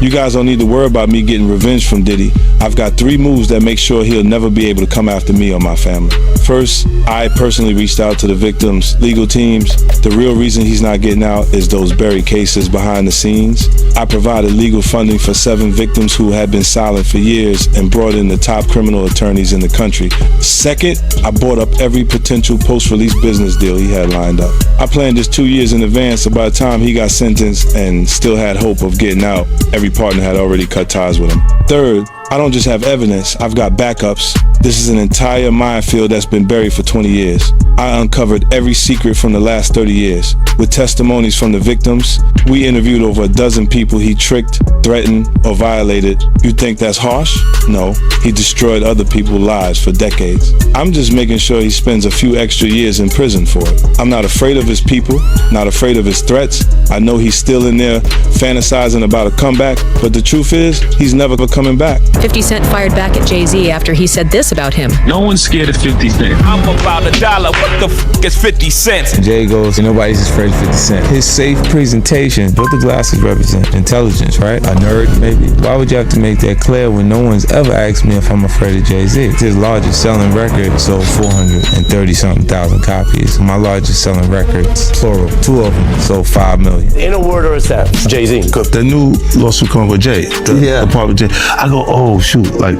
You guys don't need to worry about me getting revenge from Diddy. I've got 3 moves that make sure he'll never be able to come after me or my family. First, I personally reached out to the victims' legal teams. The real reason he's not getting out is those buried cases behind the scenes. I provided legal funding for 7 victims who had been silent for years and brought in the top criminal attorneys in the country. Second, I bought up every potential post-release business deal he had lined up. I planned this 2 years in advance, so by the time he got sentenced and still had hope of getting out, every partner had already cut ties with him. Third, I don't just have evidence, I've got backups. This is an entire minefield that's been buried for 20 years. I uncovered every secret from the last 30 years. With testimonies from the victims, we interviewed over a dozen people he tricked, threatened, or violated. You think that's harsh? No, he destroyed other people's lives for decades. I'm just making sure he spends a few extra years in prison for it. I'm not afraid of his people, not afraid of his threats. I know he's still in there fantasizing about a comeback, but the truth is, he's never coming back. 50 Cent fired back at Jay-Z after he said this about him. No one's scared of 50 Cent. I'm about $1. What the f is 50 cents? Jay goes, nobody's afraid of 50 Cent. His safe presentation, what the glasses represent, intelligence, right? A nerd, maybe. Why would you have to make that clear when no one's ever asked me if I'm afraid of Jay-Z? His largest selling record sold 430-something thousand copies. My largest selling records, plural, 2 of them sold 5 million. In a word or a sentence, Jay-Z. The new lawsuit coming with Jay, the part with Jay. I go, oh shoot, like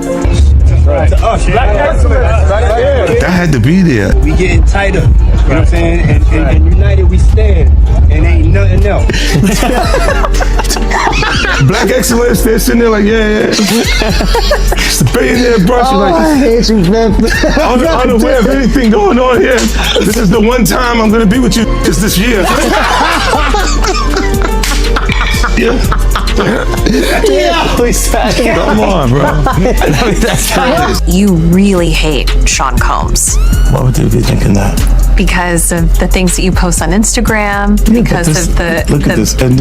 Right. To us, Black excellence, right there. that had to be there. We getting tighter, you know what I'm saying? And united we stand, and ain't nothing else. Black excellence, they're sitting there like, yeah. It's a billionaire brush. Like, I hate you, man. unaware of anything going on here. This is the one time I'm gonna be with you is this year. Yeah. Come on, bro. You really hate Sean Combs. Why would you be thinking that? Because of the things that you post on Instagram, because of the... Look at this, and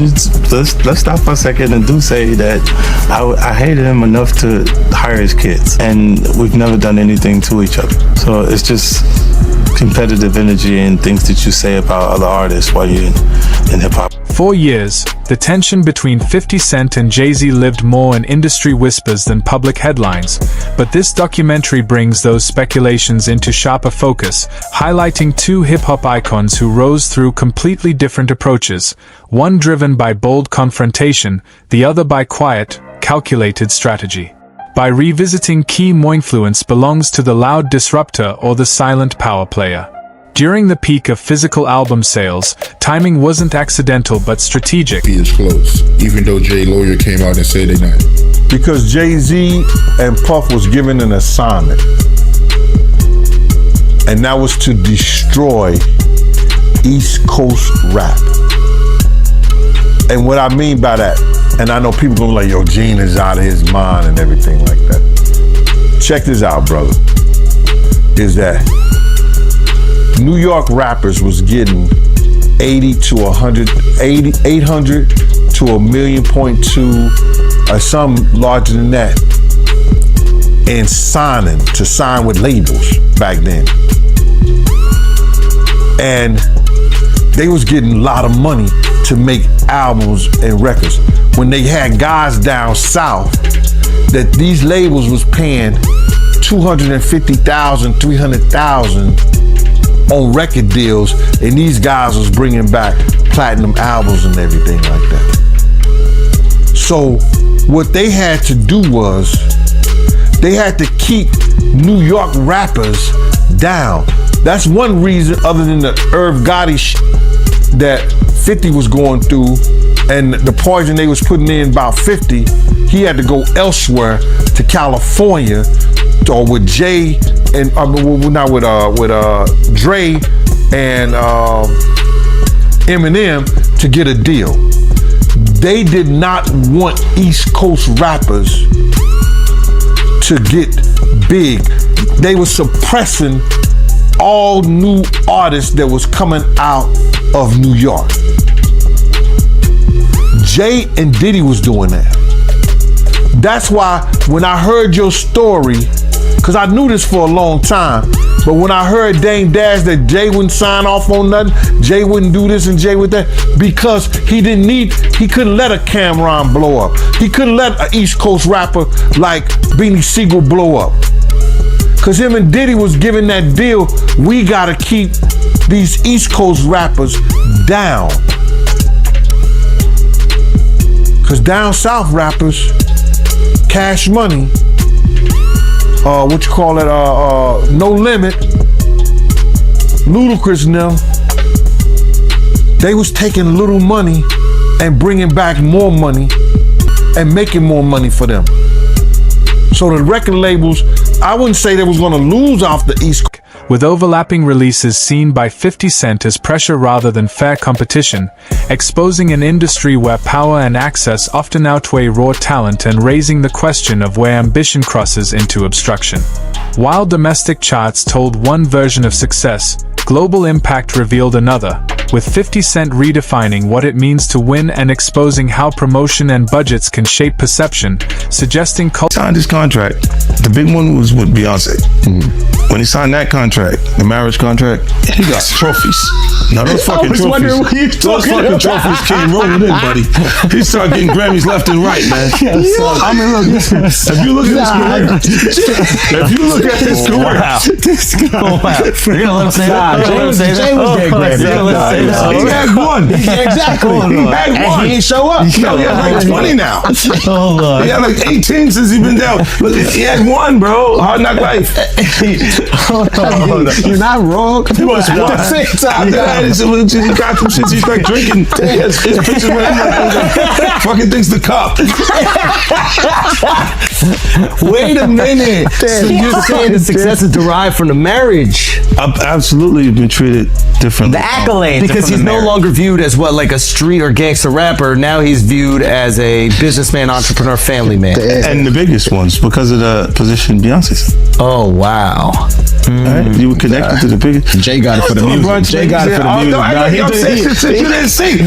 let's stop for a second and do say that I hated him enough to hire his kids, and we've never done anything to each other. So it's just competitive energy and things that you say about other artists while you're in hip-hop. 4 years, the tension between 50 Cent and Jay-Z lived more in industry whispers than public headlines, but this documentary brings those speculations into sharper focus, highlighting 2 hip-hop icons who rose through completely different approaches, one driven by bold confrontation, the other by quiet, calculated strategy. By revisiting key influence belongs to the loud disruptor or the silent power player. During the peak of physical album sales, timing wasn't accidental but strategic. He is close, even though Jay lawyer came out and said they're not. Because Jay-Z and Puff was given an assignment, and that was to destroy East Coast rap. And what I mean by that, and I know people gonna be like, yo, Gene is out of his mind and everything like that. Check this out, brother, is that New York rappers was getting 80 to 100, 800 to 1.2 million, or some larger than that, and sign with labels back then. And they was getting a lot of money to make albums and records. When they had guys down south that these labels was paying $250,000, $300,000 on record deals, and these guys was bringing back platinum albums and everything like that. So what they had to do was they had to keep New York rappers down. That's one reason, other than the Irv Gotti that 50 was going through and the poison they was putting in about 50, he had to go elsewhere to California or with Jay and not with Dre and Eminem to get a deal. They did not want East Coast rappers to get big. They were suppressing all new artists that was coming out of New York. Jay and Diddy was doing that. That's why when I heard your story because I knew this for a long time. But when I heard Dame Dash that Jay wouldn't sign off on nothing, Jay wouldn't do this and Jay would that, because he couldn't let a Cameron blow up. He couldn't let an East Coast rapper like Beanie Siegel blow up. Because him and Diddy was giving that deal, we gotta keep these East Coast rappers down. Because down south rappers, Cash Money, No Limit, Ludacris now, they was taking little money and bringing back more money and making more money for them. So the record labels, I wouldn't say they was gonna lose off the East Coast. With overlapping releases seen by 50 Cent as pressure rather than fair competition, exposing an industry where power and access often outweigh raw talent and raising the question of where ambition crosses into obstruction. While domestic charts told one version of success, global impact revealed another, with 50 Cent redefining what it means to win and exposing how promotion and budgets can shape perception, suggesting signed his contract. The big one was with Beyonce. When he signed that contract, the marriage contract, he got trophies. Now those fucking trophies, trophies came rolling in, buddy. He started getting Grammys left and right, man. I mean, look, if you look at his career, You're gonna let him say that? Jay was getting Grammys. He had one. Exactly. He had one. And he ain't show up. He had like 20 now. He had like 18 since he's been down. Look, he had one, bro. Hard Knock Life. You're not wrong. He was one. At the same time, he got some shit. He's like drinking. His pictures with him like fucking things the cup. Wait a minute. So you're saying the success is derived from the marriage? I've absolutely been treated differently. The accolades, because he's no longer viewed as what, like a street or gangster rapper. Now he's viewed as a businessman, entrepreneur, family man. And the biggest ones because of the position Beyonce's. Oh wow. Right? You were connected to the biggest. Jay got it for the music. Jay got it for the music. You didn't see.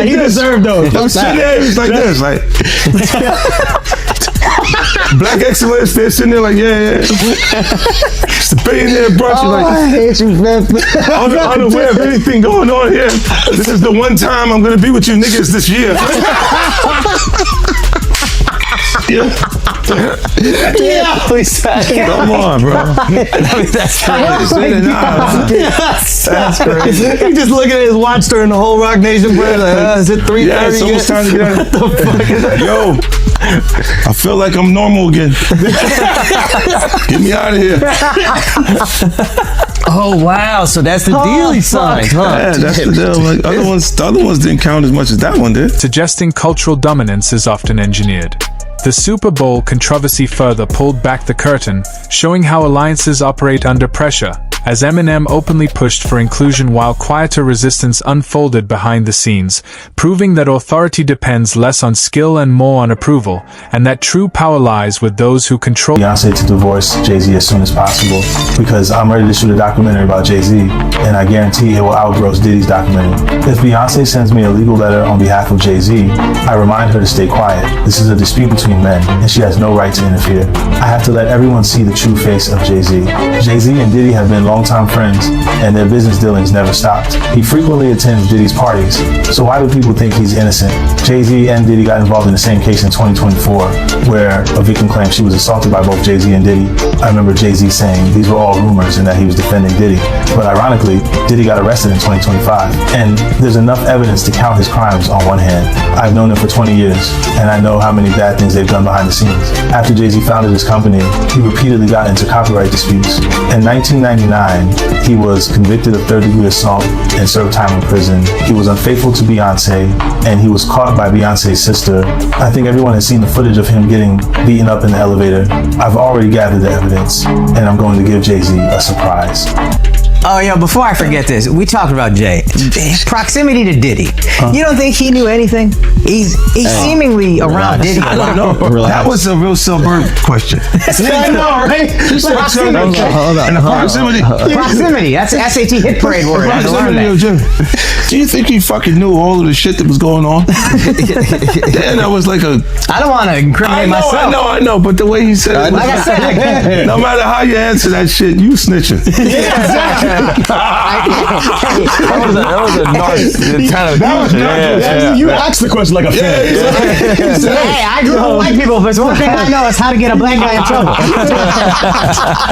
He deserved those. I'm sitting there, he was like this, like Black excellence. They're sitting there like, yeah. It's a billionaire brunch. Like, I hate you, man. Unaware of anything going on here. This is the one time I'm gonna be with you niggas this year. Come on, bro. That's crazy. That's crazy. He just looking at his watch during the whole Rock Nation prayer. Like, is it 3:30? Yeah, it's almost time to get out. Yo, I feel like I'm normal again. Get me out of here. Oh wow! So that's the deal he signed, huh? Yeah, that's the deal. Like, the other ones didn't count as much as that one did. Suggesting cultural dominance is often engineered. The Super Bowl controversy further pulled back the curtain, showing how alliances operate under pressure, as Eminem openly pushed for inclusion while quieter resistance unfolded behind the scenes, proving that authority depends less on skill and more on approval, and that true power lies with those who control. Beyonce to divorce Jay-Z as soon as possible, because I'm ready to shoot a documentary about Jay-Z, and I guarantee it will outgross Diddy's documentary. If Beyonce sends me a legal letter on behalf of Jay-Z, I remind her to stay quiet. This is a dispute between men, and she has no right to interfere. I have to let everyone see the true face of Jay-Z. Jay-Z and Diddy have been longtime friends, and their business dealings never stopped. He frequently attends Diddy's parties, so why do people think he's innocent? Jay-Z and Diddy got involved in the same case in 2024, where a victim claimed she was assaulted by both Jay-Z and Diddy. I remember Jay-Z saying these were all rumors and that he was defending Diddy. But ironically, Diddy got arrested in 2025, and there's enough evidence to count his crimes on one hand. I've known him for 20 years, and I know how many bad things they've done behind the scenes. After Jay-Z founded his company, he repeatedly got into copyright disputes. In 1999, he was convicted of third-degree assault and served time in prison. He was unfaithful to Beyonce, and he was caught by Beyonce's sister. I think everyone has seen the footage of him getting beaten up in the elevator. I've already gathered the evidence, and I'm going to give Jay-Z a surprise. Oh, yo, before I forget this, we talked about Jay. Proximity to Diddy. You don't think he knew anything? He's seemingly around Diddy. I don't know. That was a real suburb question. I know, right? Proximity. Hold on. Proximity. Proximity. That's an SAT hit parade word. I learned that. Do you think he fucking knew all of the shit that was going on? Then I was like I don't want to incriminate myself. I know, but the way he said it, like I said, no matter how you answer that shit, you snitching. Yeah, exactly. That was a nice kind of. You asked the question like a fan. Hey, I grew up with white people, but one thing I know is how to get a black guy in trouble.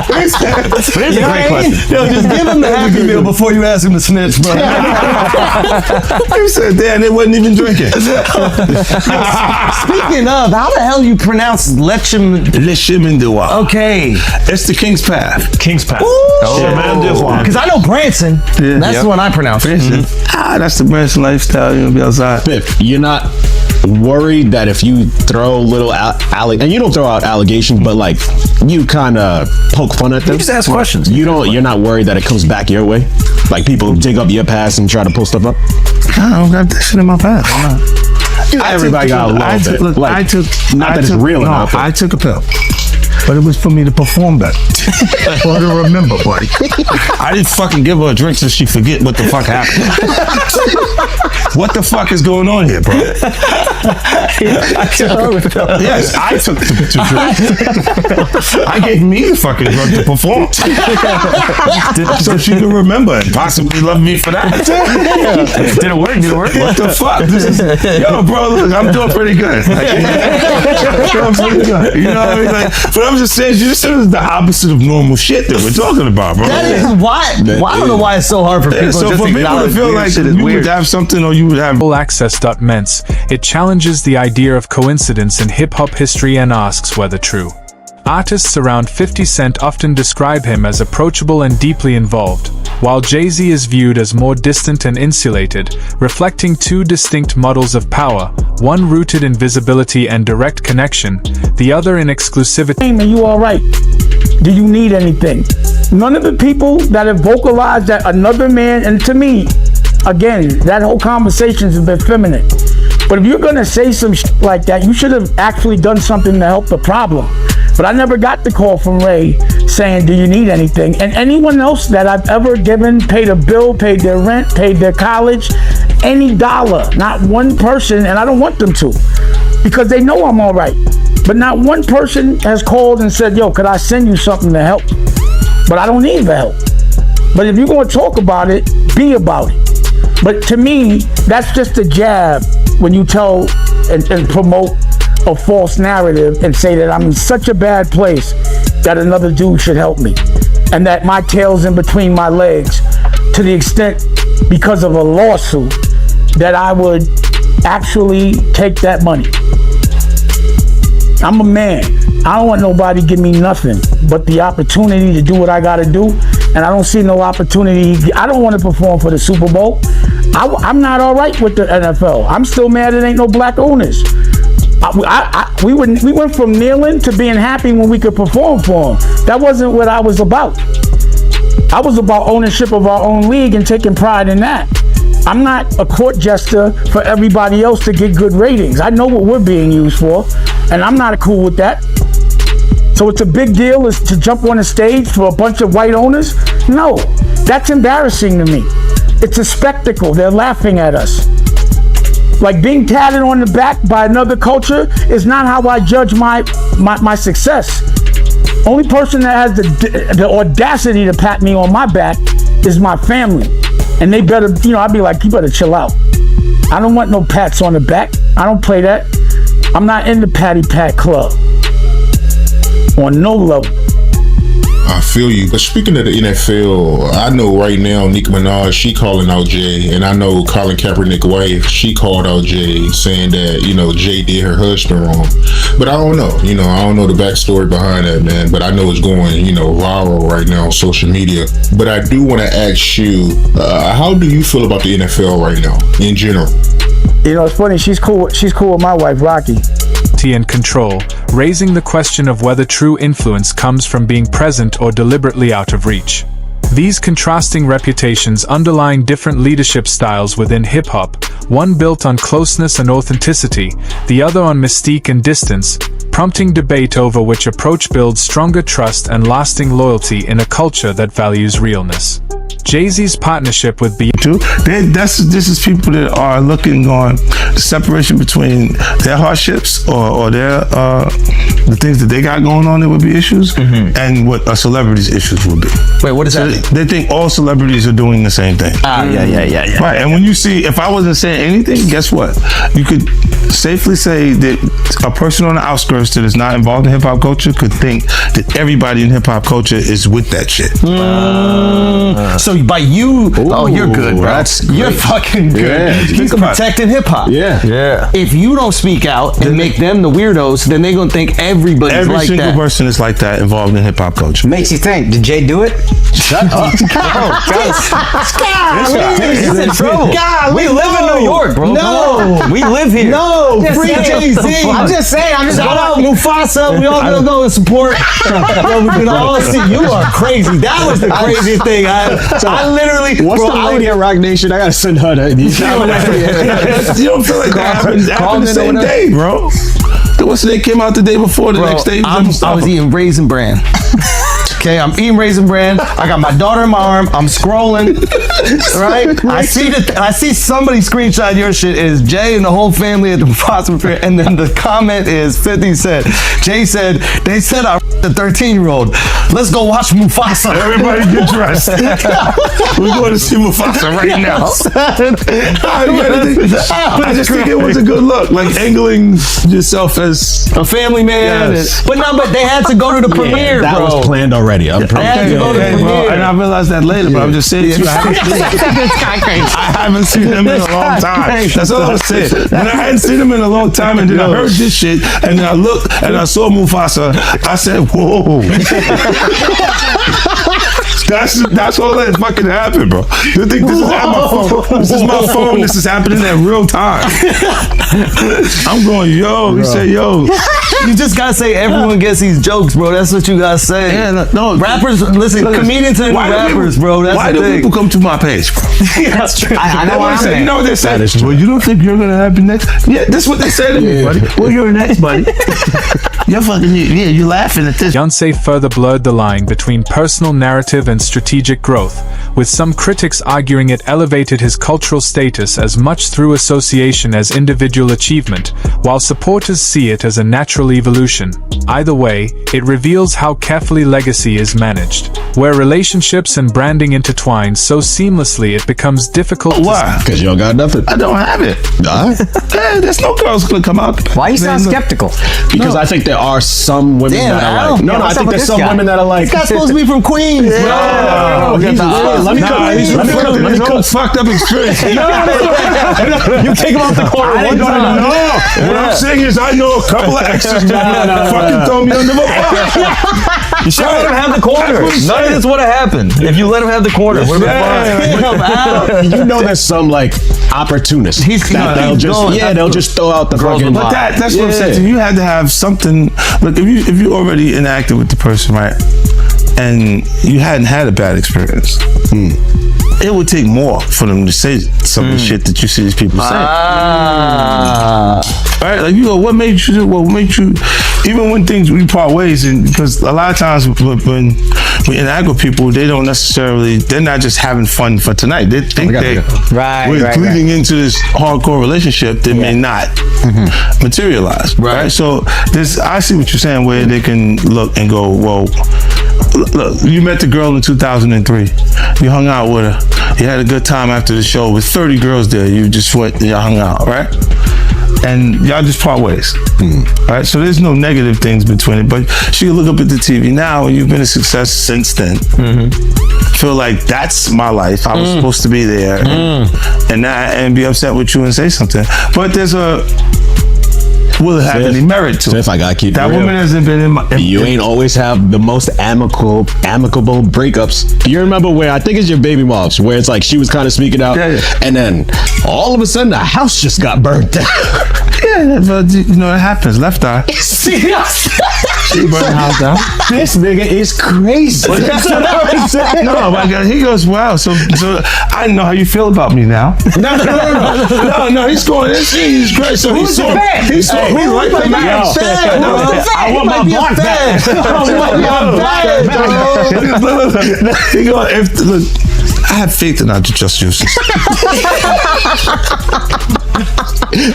But it's a great question. Yo, just give him the Happy Meal before you ask him to snitch, bro. You said, damn, they wasn't even drinking. Speaking of, how the hell you pronounce Lechemin-du-Roi. Okay. It's the King's Path. King's Path. Because I know Branson. That's the one I pronounce. That's the Branson lifestyle. You're gonna be outside. Biff, you're not worried that if you throw little and you don't throw out allegations, but like you kind of poke fun at them. You just ask questions. You're not worried that it comes back your way, like people dig up your past and try to pull stuff up. I don't got that shit in my past. I'm not. Everybody got a little bit. Look, like, I took. Not that it's real enough. I took a pill. But it was for me to perform better. Or to remember, buddy. I didn't fucking give her a drink so she forget what the fuck happened. What the fuck is going on here, bro? Yes, I took the drink. I gave me the fucking drug to perform. So she could remember and possibly love me for that. Did it work? What the fuck? Yo, bro, look, I'm doing pretty good. You know what I mean? Like, but I'm just saying, this is the opposite of normal shit that we're talking about, bro. That is why. I don't know why it's so hard for people so just for to people to feel like you would have something or you would have Access.ments, it challenges the idea of coincidence in hip-hop history and asks whether true. Artists around 50 Cent often describe him as approachable and deeply involved, while Jay-Z is viewed as more distant and insulated, reflecting two distinct models of power, one rooted in visibility and direct connection, the other in exclusivity. Are you all right? Do you need anything? None of the people that have vocalized that another man, and to me, again, that whole conversation has been feminine. But if you're gonna say some like that, you should have actually done something to help the problem. But I never got the call from Ray saying, do you need anything? And anyone else that I've ever given, paid a bill, paid their rent, paid their college, any dollar, not one person, and I don't want them to, because they know I'm all right. But not one person has called and said, yo, could I send you something to help? But I don't need the help. But if you're gonna talk about it, be about it. But to me, that's just a jab when you tell and promote a false narrative and say that I'm in such a bad place that another dude should help me. And that my tail's in between my legs to the extent, because of a lawsuit, that I would actually take that money. I'm a man. I don't want nobody to give me nothing but the opportunity to do what I gotta do. And I don't see no opportunity. I don't want to perform for the Super Bowl. I'm not all right with the NFL. I'm still mad it ain't no black owners. We went from kneeling to being happy when we could perform for them. That wasn't what I was about. I was about ownership of our own league and taking pride in that. I'm not a court jester for everybody else to get good ratings. I know what we're being used for, and I'm not cool with that. So it's a big deal is to jump on a stage for a bunch of white owners? No, that's embarrassing to me. It's a spectacle. They're laughing at us. Like being tatted on the back by another culture is not how I judge my success. Only person that has the audacity to pat me on my back is my family. And they better, I'd be like, you better chill out. I don't want no pats on the back. I don't play that. I'm not in the patty pat club. On no level. I feel you. But speaking of the NFL, I know right now Nicki Minaj, she calling out Jay, and I know Colin Kaepernick's wife, she called out Jay, saying that, Jay did her husband wrong. But I don't know, I don't know the backstory behind that, man. But I know it's going, viral right now on social media. But I do want to ask you, how do you feel about the NFL right now, in general? It's funny, she's cool with my wife, Rocky. And control, raising the question of whether true influence comes from being present or deliberately out of reach. These contrasting reputations underline different leadership styles within hip-hop, one built on closeness and authenticity, the other on mystique and distance, prompting debate over which approach builds stronger trust and lasting loyalty in a culture that values realness. Jay-Z's partnership with this is people that are looking on the separation between their hardships or their the things that they got going on that would be issues and what a celebrity's issues would be. Wait, what does that mean? They think all celebrities are doing the same thing. Yeah. Right, and when you see, if I wasn't saying anything, guess what? You could safely say that a person on the outskirts that is not involved in hip-hop culture could think that everybody in hip-hop culture is with that shit. So by you, you're good, bro. You're fucking good. Yeah, He's protecting hip hop. Yeah. If you don't speak out and make them the weirdos, then they're gonna think everybody's Every like single that. person is like that involved in hip-hop culture. Makes you think, did Jay do it? Shut up. He's in trouble. We live in New York, bro. No. We live here. No, free Jay-Z. I'm just saying. Shout out Mufasa. We all gonna go and support. Bro, we can all see. You are crazy. That was the craziest thing. I literally. What's the lady at Rock Nation? I gotta send her that. You don't feel like that happened the same day, bro. What's the day came out the day before, the next day? I was eating Raisin Bran. Okay, I'm eating Raisin Bran. I got my daughter in my arm. I'm scrolling, right? I see somebody screenshot your shit. Is Jay and the whole family at the Mufasa Fair, and then the comment is 50 Cent. Jay said they said I the 13-year-old. Let's go watch Mufasa. Everybody get dressed. We're going to see Mufasa right now. I just think it was a good look, like angling yourself as a family man. Yes. But they had to go to the premiere, that bro. was planned already. They had to go to the premiere. And I realized that later, but I'm just saying to you, I haven't seen him in a long time. That's all I'm saying. When I hadn't seen him in a long time, and then I heard this shit, and then I looked and I saw Mufasa, I said, whoa. That's all that fucking happened, bro. You think this is my phone? This is my phone. This is happening in real time. I'm going, yo. He said, yo. You just gotta say everyone gets these jokes, bro. That's what you gotta say. Yeah, no. Rappers, listen, comedians and rappers, bro. That's why the do thing. people come to my page, bro? That's true. I know what I'm saying. You know what they say? Well, you don't think you're gonna happen next? Yeah, that's what they say to me, buddy. Well, you're next, buddy. You're fucking, you're laughing at this. Beyonce further blurred the line between personal narrative and strategic growth, with some critics arguing it elevated his cultural status as much through association as individual achievement, while supporters see it as a natural evolution. Either way, it reveals how carefully legacy is managed, where relationships and branding intertwine so seamlessly it becomes difficult Why? Because you don't got nothing. I don't have it. Hey, there's no girls gonna come out. Why you sound skeptical? Because I think there are some women that are like. No, I think there's some women that are like. This guy's supposed to be from Queens, bro. Let me cook. Fucked up experience. You take him off the corner one time. No. What I'm saying is, I know a couple of exes that fucking throw me under the bus. You should let him have the corner. None of this would have happened if you let him have the corner. Would have been fine. You know, there's some like opportunists. They'll just throw out the fucking. But that's what I'm saying. You had to have something. Look, if you already interacted with the person, right, and you hadn't had a bad experience, it would take more for them to say some of the shit that you see these people say. Right? Like, you go, what made you do? What made you? Even when we part ways, and because a lot of times when we interact with people, they're not just having fun for tonight. They think we're bleeding into this hardcore relationship that may not materialize. Right? So I see what you're saying, where they can look and go, well, look, you met the girl in 2003. You hung out with her. You had a good time after the show with 30 girls there. You just went and y'all hung out, right? And y'all just part ways. Right? So there's no negative things between it. But she can look up at the TV now, and you've been a success since then. Feel like that's my life. I was supposed to be there. And be upset with you and say something. But will it have any merit to it? If I gotta keep that real, woman hasn't been in my. You ain't always have the most amicable breakups. You remember where I think it's your baby moms, where it's like she was kind of speaking out, and then all of a sudden the house just got burnt down. Yeah, but you know it happens. Left eye. She burned the house down. This nigga is crazy. No, my God, he goes, wow. So I know how you feel about me now. No. He's going. He's great. So Who's the fan? He's like the man. I want my block back. He go, look, I have faith in our justice system.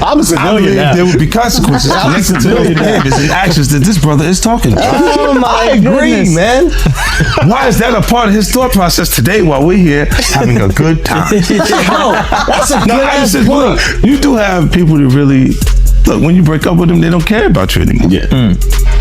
I'm a civilian now. There would be consequences connected to the behaviors and actions that this brother is talking about. Oh my goodness, man. Why is that a part of his thought process today while we're here having a good time? That's a good ass point. Look, you do have people that really look, when you break up with them, they don't care about you anymore. Yeah.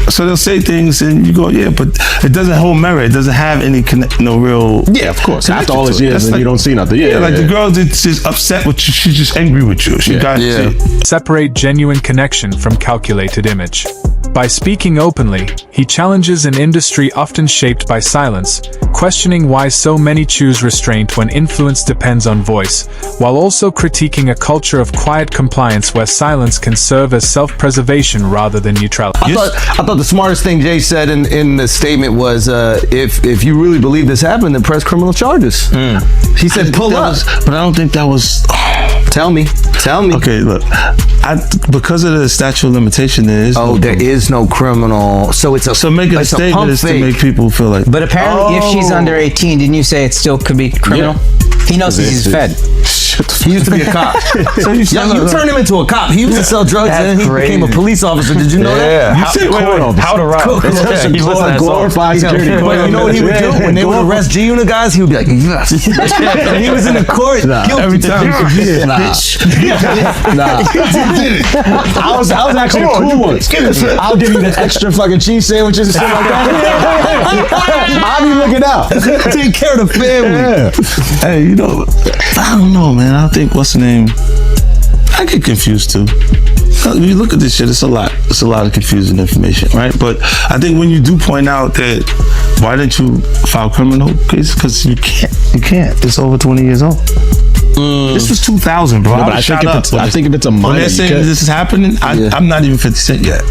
So they'll say things and you go, yeah, but it doesn't hold merit. It doesn't have any no real. Yeah, of course. After all these years, and you don't see nothing. Yeah, like the girl that's just upset with you. She's just angry with you. She got you. Separate genuine connection from calculated image. By speaking openly, he challenges an industry often shaped by silence, questioning why so many choose restraint when influence depends on voice, while also critiquing a culture of quiet compliance where silence can serve as self-preservation rather than neutrality. I thought the smartest thing Jay said in the statement was, if you really believe this happened, then press criminal charges. He said, pull up. But I don't think that was. Tell me. Okay, look. Because of the statute of limitation, there is. There is no criminal. So it's a. So making a statement is to make people feel like. But apparently, if she's under 18, didn't you say it still could be criminal? Yeah. He knows he's fed. He used to be a cop. So you turned him into a cop. He used to sell drugs and then he became a police officer. Did you know that? How to rob. He glorified security. But you know what he would do? When they would arrest G-Unit guys, he would be like, yes. And he was in the court. Every time. I was actually a cool one. I'll give you the extra fucking cheese sandwiches and shit like that. I'll be looking out. Take care of the family. Hey, you know, I don't know, man. I think what's the name? I get confused too. When you look at this shit, it's a lot. It's a lot of confusing information, right? But I think when you do point out that why didn't you file criminal case? Because you can't. It's over 20 years old. This was 2000, bro. No, but I think if it's a minor, when they're saying this is happening, I'm not even 50 Cent yet.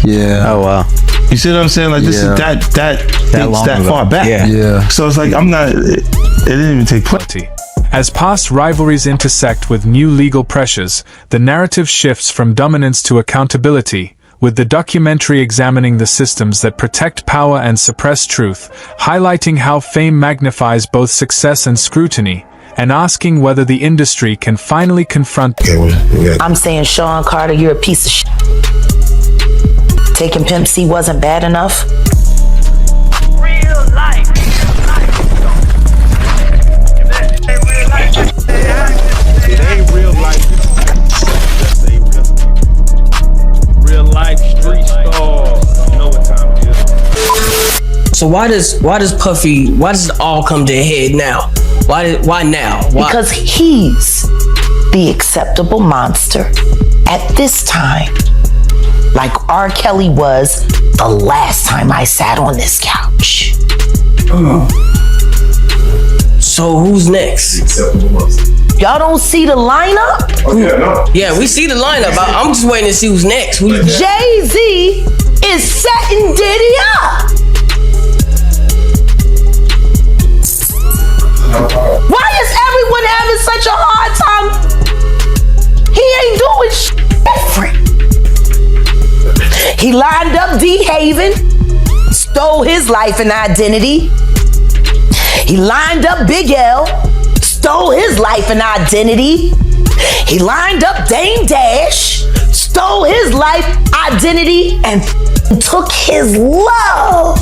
Yeah. Oh wow. You see what I'm saying? Like this is that far back. Yeah. So it's like it didn't even take place. As past rivalries intersect with new legal pressures, the narrative shifts from dominance to accountability, with the documentary examining the systems that protect power and suppress truth, highlighting how fame magnifies both success and scrutiny, and asking whether the industry can finally confront. I'm saying, Sean Carter, you're a piece of shit. Taking Pimp C wasn't bad enough. It ain't real life. Just ain't real life street stars. You know what time it is. So why does it all come to a head now? Why now? Why? Because he's the acceptable monster at this time. Like R. Kelly was the last time I sat on this couch. So who's next? Y'all don't see the lineup? Yeah, we see the lineup. I'm just waiting to see who's next. Jay-Z is setting Diddy up. Why is everyone having such a hard time? He ain't doing shit different. He lined up D-Haven, stole his life and identity. He lined up Big L, stole his life and identity. He lined up Dame Dash, stole his life, identity, and took his love.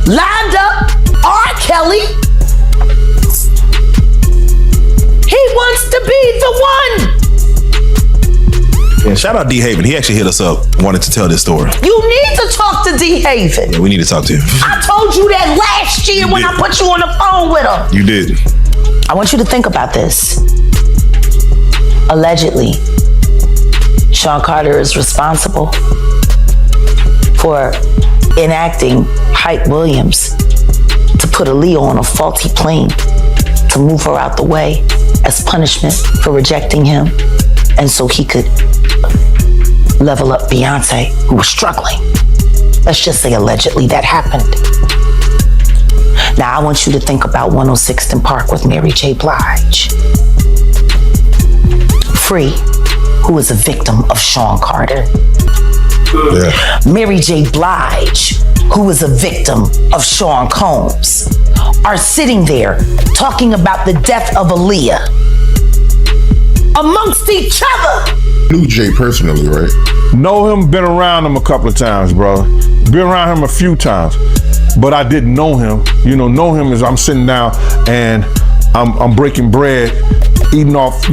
Lined up R. Kelly. He wants to be the one. Yeah, shout out D-Haven. He actually hit us up, wanted to tell this story. You need to talk to D-Haven. Yeah, we need to talk to him. I told you that last year when I put you on the phone with him. You did. I want you to think about this. Allegedly, Sean Carter is responsible for enacting Hype Williams to put Aaliyah on a faulty plane to move her out the way. as punishment for rejecting him, and so he could level up Beyonce, who was struggling. Let's just say allegedly that happened. Now I want you to think about 106th Park with Mary J. Blige. Free, who is a victim of Sean Carter. Yeah. Mary J. Blige, who is a victim of Sean Combs, are sitting there talking about the death of Aaliyah amongst each other. Knew Jay personally, right? Know him, been around him a couple of times, brother. Been around him a few times, but I didn't know him. You know him as I'm sitting down and I'm breaking bread, eating off,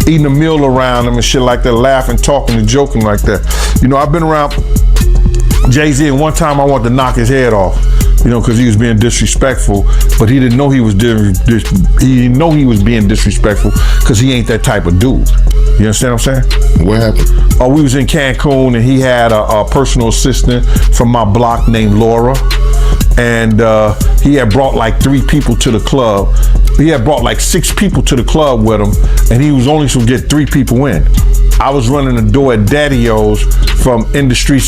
eating a meal around him and shit like that, laughing, talking, and joking like that. I've been around Jay-Z, and one time I wanted to knock his head off, because he was being disrespectful, but he didn't know he was being disrespectful because he ain't that type of dude. You understand what I'm saying? What happened? We was in Cancun, and he had a personal assistant from my block named Laura, and he had brought like 3 people to the club. He had brought like 6 people to the club with him, and he was only supposed to get 3 people in. I was running the door at Daddy-O's from Industry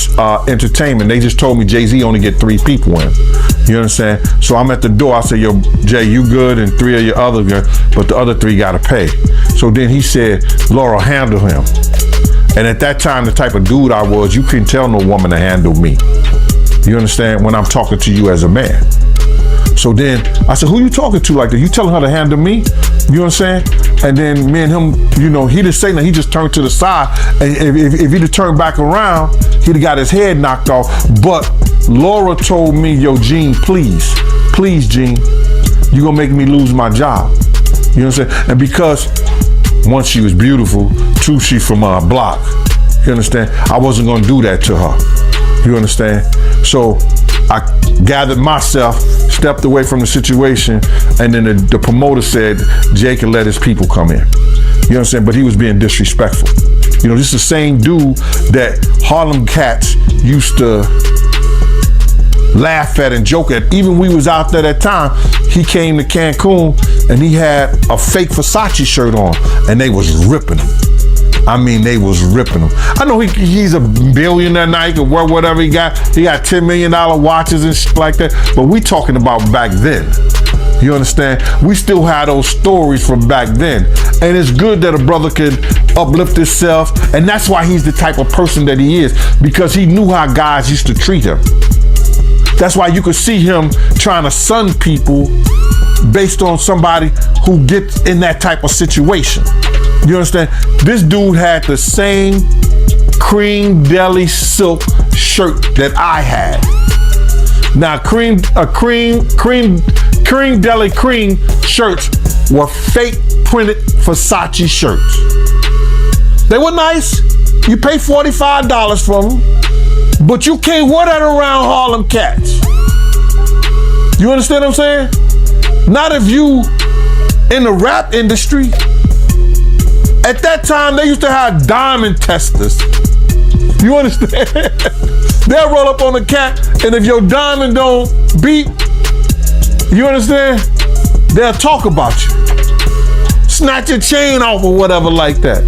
Entertainment. They just told me Jay-Z only get 3 people in. You understand? So I'm at the door. I said, yo, Jay, you good, and 3 of your other good, but the other 3 gotta pay. So then he said, Laura, handle him. And at that time, the type of dude I was, you couldn't tell no woman to handle me. You understand? When I'm talking to you as a man. So then I said, who you talking to like that? You telling her to handle me? You know what I'm saying? And then me and him, he didn't say nothing. He just turned to the side. And if he'd have turned back around, he'd have got his head knocked off. But Laura told me, yo, Gene, please, Gene, you gonna make me lose my job. You know what I'm saying? And because 1, she was beautiful, 2, she from our block. You understand? I wasn't gonna do that to her. You understand? So I gathered myself, stepped away from the situation, and then the promoter said Jay can let his people come in. You know what I'm saying? But he was being disrespectful. This is the same dude that Harlem cats used to laugh at and joke at. Even we was out there that time, he came to Cancun and he had a fake Versace shirt on, and they was ripping him. I mean, they was ripping him. I know he's a billionaire now. He can wear whatever he got. He got $10 million watches and shit like that. But we talking about back then. You understand? We still have those stories from back then. And it's good that a brother could uplift himself. And that's why he's the type of person that he is. Because he knew how guys used to treat him. That's why you could see him trying to sun people based on somebody who gets in that type of situation. You understand? This dude had the same cream deli silk shirt that I had. Now, cream deli cream shirts were fake printed Versace shirts. They were nice. You pay $45 for them, but you can't wear that around Harlem cats. You understand what I'm saying? Not if you in the rap industry. At that time, they used to have diamond testers. You understand? They'll roll up on the cat, and if your diamond don't beat, you understand? They'll talk about you. Snatch your chain off or whatever like that.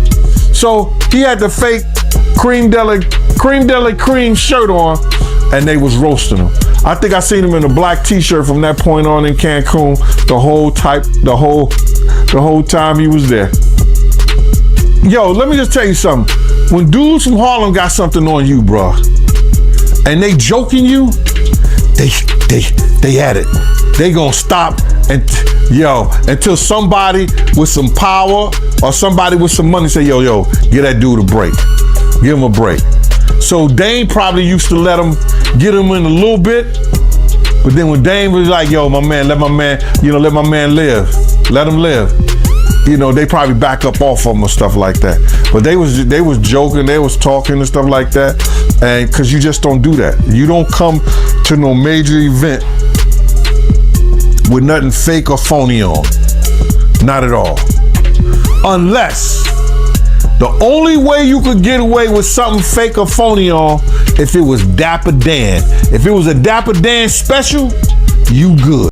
So he had the fake cream deli cream shirt on, and they was roasting him. I think I seen him in a black t-shirt from that point on in Cancun the whole time he was there. Yo, let me just tell you something. When dudes from Harlem got something on you, bro, and they joking you, they had it. They gonna stop until somebody with some power or somebody with some money say, yo, get that dude a break. Give him a break. So Dame probably used to let him get him in a little bit, but then when Dame was like, yo, let my man live. Let him live. They probably back up off of them or stuff like that. But they was joking, they was talking and stuff like that. And cause you just don't do that. You don't come to no major event with nothing fake or phony on. Not at all. Unless the only way you could get away with something fake or phony on, if it was Dapper Dan. If it was a Dapper Dan special, you good.